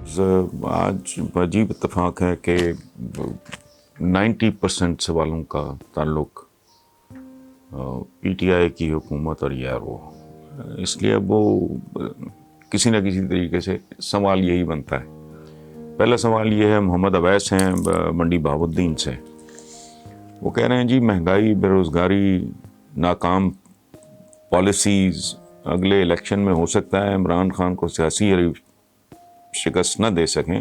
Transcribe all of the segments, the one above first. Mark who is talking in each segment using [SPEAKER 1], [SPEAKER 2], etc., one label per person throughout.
[SPEAKER 1] آج عجیب اتفاق ہے کہ 90% سوالوں کا تعلق پی ٹی آئی کی حکومت اور یہ وہ، اس لیے وہ کسی نہ کسی طریقے سے سوال یہی بنتا ہے۔ پہلا سوال یہ ہے، محمد اویس ہیں منڈی بہاؤالدین سے، وہ کہہ رہے ہیں جی مہنگائی، بے روزگاری، ناکام پالیسیز اگلے الیکشن میں ہو سکتا ہے عمران خان کو سیاسی حریف شکست نہ دے سکیں،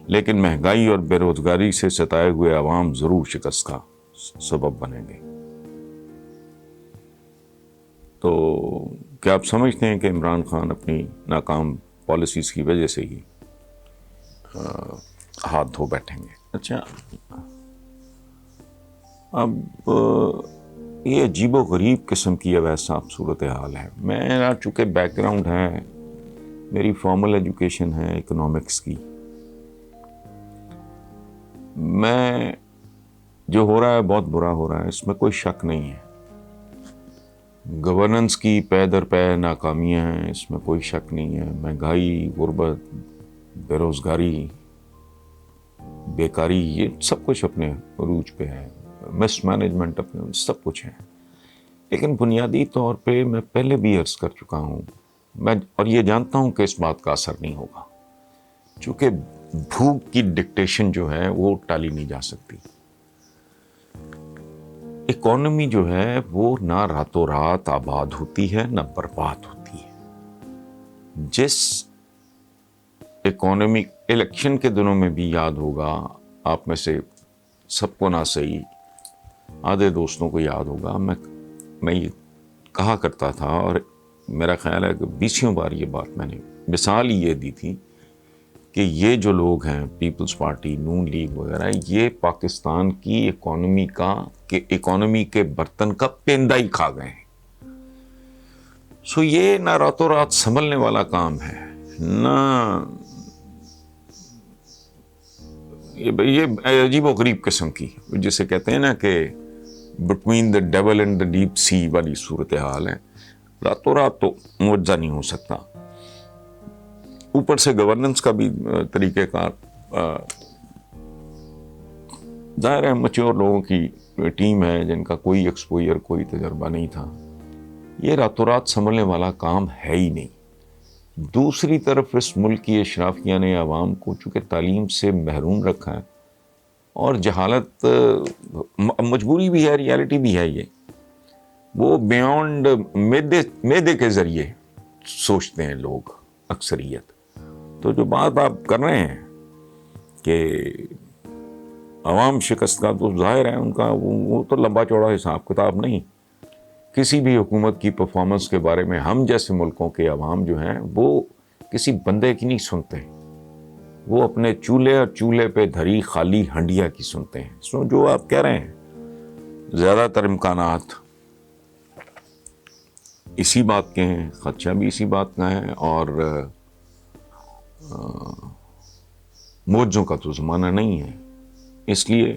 [SPEAKER 1] لیکن مہنگائی اور بے روزگاری سے ستائے ہوئے عوام ضرور شکست کا سبب بنیں گے۔ تو کیا آپ سمجھتے ہیں کہ عمران خان اپنی ناکام پالیسیز کی وجہ سے ہی ہاتھ دھو بیٹھیں گے؟ اچھا، اب یہ عجیب و غریب قسم کی ویسا صورتحال ہے۔ میرا چونکہ بیک گراؤنڈ ہے، میری فارمل ایجوکیشن ہے اکنامکس کی، میں جو ہو رہا ہے بہت برا ہو رہا ہے، اس میں کوئی شک نہیں ہے۔ گورننس کی پے در پے ناکامیاں ہیں، اس میں کوئی شک نہیں ہے۔ مہنگائی، غربت، بے روزگاری، بیکاری، یہ سب کچھ اپنے عروج پہ ہے، مس مینجمنٹ اپنے سب کچھ ہے۔ لیکن بنیادی طور پہ میں پہلے بھی عرض کر چکا ہوں، میں اور یہ جانتا ہوں کہ اس بات کا اثر نہیں ہوگا، چونکہ بھوک کی ڈکٹیشن جو ہے وہ ٹالی نہیں جا سکتی۔ اکانومی جو ہے وہ نہ راتوں رات آباد ہوتی ہے نہ برباد ہوتی ہے۔ جس اکانومی الیکشن کے دنوں میں بھی یاد ہوگا آپ میں سے سب کو، نہ صحیح آدھے دوستوں کو یاد ہوگا، میں یہ کہا کرتا تھا، اور میرا خیال ہے کہ 20 بار یہ بات میں نے مثال ہی یہ دی تھی کہ یہ جو لوگ ہیں پیپلز پارٹی، نون لیگ وغیرہ، یہ پاکستان کی اکانومی کے برتن کا پیندہ ہی کھا گئے ہیں۔ سو یہ نہ راتوں رات سنبھلنے والا کام ہے، نہ یہ عجیب و غریب قسم کی، جسے کہتے ہیں نا کہ between the dual and the deep sea والی صورتحال ہے۔ راتوں رات تو معجزہ نہیں ہو سکتا۔ اوپر سے گورننس کا بھی طریقہ کار، ظاہر ہے میچور لوگوں کی ٹیم ہے جن کا کوئی ایکسپوئر، کوئی تجربہ نہیں تھا، یہ راتوں رات سنبھلنے والا کام ہے ہی نہیں۔ دوسری طرف اس ملک کی اشرافیہ نے عوام کو چونکہ تعلیم سے محروم رکھا ہے، اور جہالت مجبوری بھی ہے، ریالٹی بھی ہے، یہ وہ بیونڈ میدے کے ذریعے سوچتے ہیں لوگ اکثریت۔ تو جو بات آپ کر رہے ہیں کہ عوام شکست کا، تو ظاہر ہے ان کا وہ تو لمبا چوڑا حساب کتاب نہیں۔ کسی بھی حکومت کی پرفارمنس کے بارے میں ہم جیسے ملکوں کے عوام جو ہیں وہ کسی بندے کی نہیں سنتے، وہ اپنے چولہے اور چولہے پہ دھری خالی ہنڈیا کی سنتے ہیں۔ سو جو آپ کہہ رہے ہیں، زیادہ تر امکانات اسی بات کے ہیں، خدشہ بھی اسی بات کا ہے، اور موجوں کا تو زمانہ نہیں ہے۔ اس لیے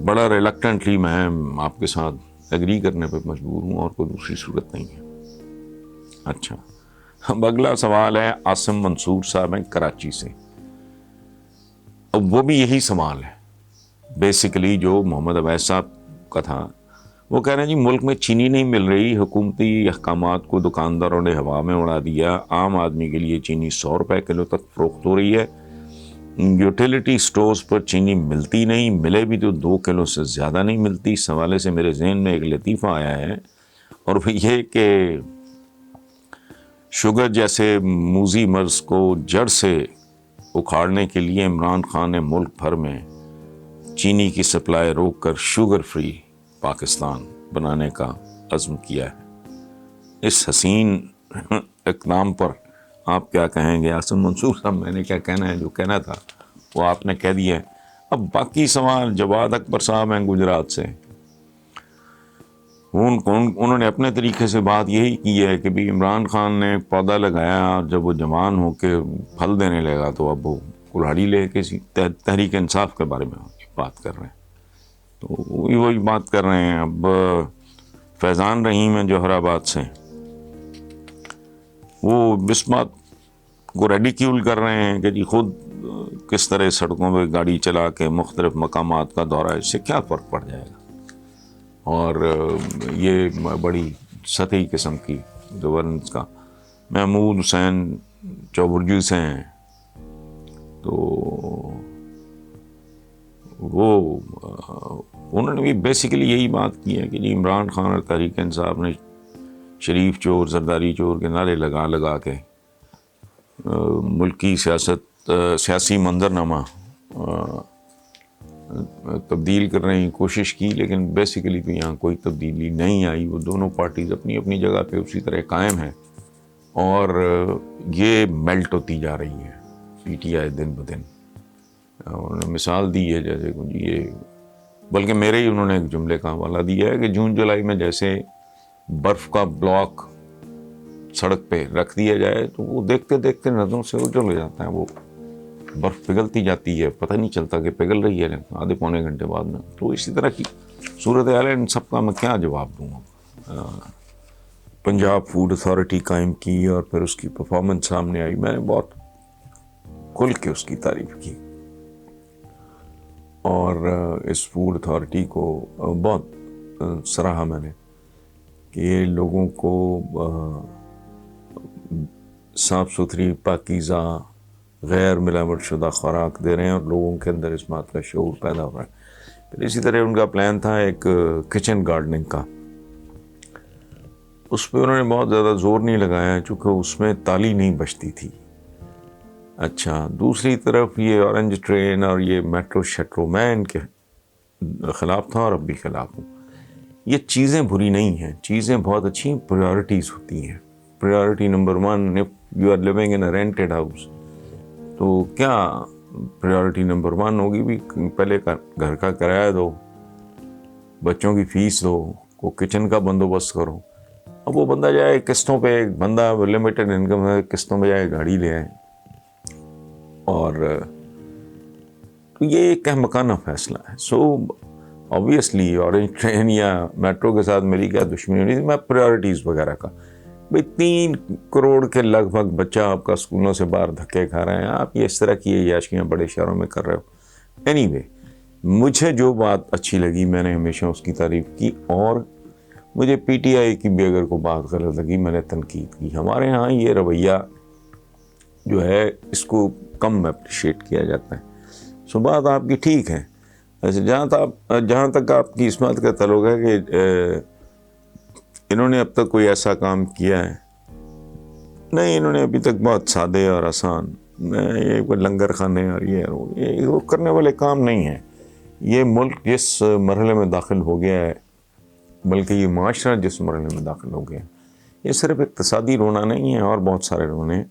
[SPEAKER 1] بڑا ریلکٹنٹلی میں آپ کے ساتھ ایگری کرنے پہ مجبور ہوں، اور کوئی دوسری صورت نہیں ہے۔ اچھا، اب اگلا سوال ہے عاصم منصور صاحب ہیں کراچی سے، اب وہ بھی یہی سوال ہے بیسیکلی جو محمد اویس صاحب کا تھا۔ وہ کہہ رہے ہیں جی ملک میں چینی نہیں مل رہی، حکومتی احکامات کو دکانداروں نے ہوا میں اڑا دیا، عام آدمی کے لیے چینی 100 روپے کلو تک فروخت ہو رہی ہے، یوٹیلیٹی سٹورز پر چینی ملتی نہیں، ملے بھی تو 2 کلو سے زیادہ نہیں ملتی۔ اس حوالے سے میرے ذہن میں ایک لطیفہ آیا ہے، اور وہ یہ کہ شوگر جیسے موذی مرض کو جڑ سے اکھاڑنے کے لیے عمران خان نے ملک بھر میں چینی کی سپلائی روک کر شوگر فری پاکستان بنانے کا عزم کیا ہے۔ اس حسین اقدام پر آپ کیا کہیں گے عاصم منصور صاحب؟ میں نے کیا کہنا ہے، جو کہنا تھا وہ آپ نے کہہ دیا ہے۔ اب باقی سوال جواد اکبر صاحب ہیں گجرات سے، انہوں نے اپنے طریقے سے بات یہی کی ہے کہ بھی عمران خان نے پودا لگایا، اور جب وہ جوان ہو کے پھل دینے لگا تو اب وہ کلہاڑی لے کے تحریک انصاف کے بارے میں بات کر رہے ہیں، تو وہی بات کر رہے ہیں۔ اب فیضان رحیم ہیں جوہر آباد سے، وہ اس بات کو ریڈیکیول کر رہے ہیں کہ جی خود کس طرح سڑکوں پہ گاڑی چلا کے مختلف مقامات کا دورہ، اس سے کیا فرق پڑ جائے گا، اور یہ بڑی سطحی قسم کی گورننس کا۔ محمود حسین چوبرجی سے ہیں، تو وہ انہوں نے بھی بیسیکلی یہی بات کی ہے کہ جی عمران خان اور تحریک انصاف نے شریف چور زرداری چور کے نعرے لگا لگا کے ملکی سیاسی منظرنامہ تبدیل کرنے کی کوشش کی، لیکن بیسیکلی تو یہاں کوئی تبدیلی نہیں آئی۔ وہ دونوں پارٹیز اپنی اپنی جگہ پہ اسی طرح قائم ہیں، اور یہ میلٹ ہوتی جا رہی ہے پی ٹی آئی دن بدن۔ انہوں نے مثال دی ہے جیسے یہ، بلکہ میرے ہی انہوں نے ایک جملے کا حوالہ دیا ہے کہ جون جولائی میں جیسے برف کا بلاک سڑک پہ رکھ دیا جائے تو وہ دیکھتے دیکھتے نظروں سے اجل ہو جاتا ہے، وہ برف پگھلتی جاتی ہے، پتہ نہیں چلتا کہ پگھل رہی ہے آدھے پونے گھنٹے بعد میں۔ تو اسی طرح کی صورتحال ہے، ان سب کا میں کیا جواب دوں گا۔ پنجاب فوڈ اتھارٹی قائم کی اور پھر اس کی پرفارمنس سامنے آئی، میں نے بہت کھل کے اس کی تعریف کی، اور اس فوڈ اتھارٹی کو بہت سراہا میں نے کہ یہ لوگوں کو صاف ستھری پاکیزہ غیر ملاوٹ شدہ خوراک دے رہے ہیں، اور لوگوں کے اندر اس بات کا شعور پیدا ہو رہا ہے۔ پھر اسی طرح ان کا پلان تھا ایک کچن گارڈننگ کا، اس پہ انہوں نے بہت زیادہ زور نہیں لگایا چونکہ اس میں تالی نہیں بچتی تھی۔ اچھا، دوسری طرف یہ اورنج ٹرین اور یہ میٹرو شیٹرو، میں ان کے خلاف تھا اور اب بھی خلاف ہوں۔ یہ چیزیں بری نہیں ہیں، چیزیں بہت اچھی ہیں، پریورٹیز ہوتی ہیں۔ Priority number 1، if you are living in a rented house، تو کیا پریورٹی نمبر 1 ہوگی بھی پہلے گھر کا کرایہ دو، بچوں کی فیس دو، کو کچن کا بندوبست کرو۔ اب وہ بندہ جائے قسطوں پہ، ایک بندہ لمیٹڈ انکم ہے، قسطوں پہ جائے گاڑی لے آئے، اور تو یہ ایک احمقانہ فیصلہ ہے۔ سو obviously اورنج ٹرین یا میٹرو کے ساتھ میری کیا دشمنی نہیں تھی، میں پریورٹیز وغیرہ کا، بھئی 3 کروڑ کے لگ بھگ بچہ آپ کا اسکولوں سے باہر دھکے کھا رہے ہیں، آپ یہ اس طرح کی عیاشیاں بڑے شہروں میں کر رہے ہو۔ anyway، مجھے جو بات اچھی لگی میں نے ہمیشہ اس کی تعریف کی، اور مجھے پی ٹی آئی کی بھی اگر کوئی بات غلط لگی میں نے تنقید کی۔ ہمارے ہاں یہ رویہ جو ہے اس کو کم اپریشیٹ کیا جاتا ہے۔ سو بات آپ کی ٹھیک ہے، ایسے جہاں تک آپ کی اس بات کا تعلق ہے کہ انہوں نے اب تک کوئی ایسا کام کیا ہے، نہیں، انہوں نے ابھی تک بہت سادے اور آسان، یہ لنگر خانے اور یہ وہ کرنے والے کام نہیں ہیں۔ یہ ملک جس مرحلے میں داخل ہو گیا ہے، بلکہ یہ معاشرہ جس مرحلے میں داخل ہو گیا ہے، یہ صرف اقتصادی رونا نہیں ہے، اور بہت سارے رونے ہیں۔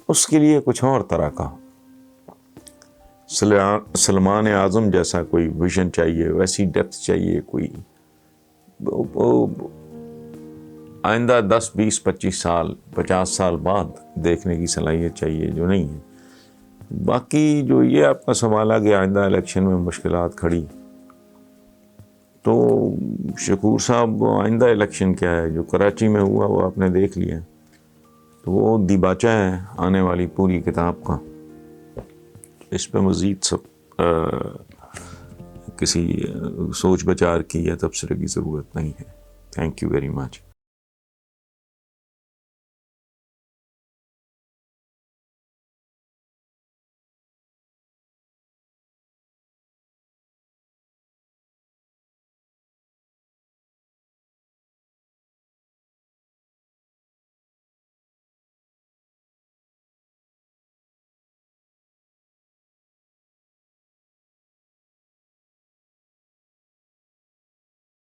[SPEAKER 1] اس کے لیے کچھ اور طرح کا سلمان اعظم جیسا کوئی ویژن چاہیے، ویسی ڈیپتھ چاہیے، کوئی آئندہ 10 20 25 سال 50 سال بعد دیکھنے کی صلاحیت چاہیے، جو نہیں ہے۔ باقی جو یہ آپ کا سوال ہے کہ آئندہ الیکشن میں مشکلات کھڑی، تو شکور صاحب آئندہ الیکشن کیا ہے، جو کراچی میں ہوا وہ آپ نے دیکھ لیا، تو وہ دیباچہ ہے آنے والی پوری کتاب کا۔ اس پہ مزید سب کسی سوچ بچار کی یا تبصرے کی ضرورت نہیں ہے۔ Thank you very much.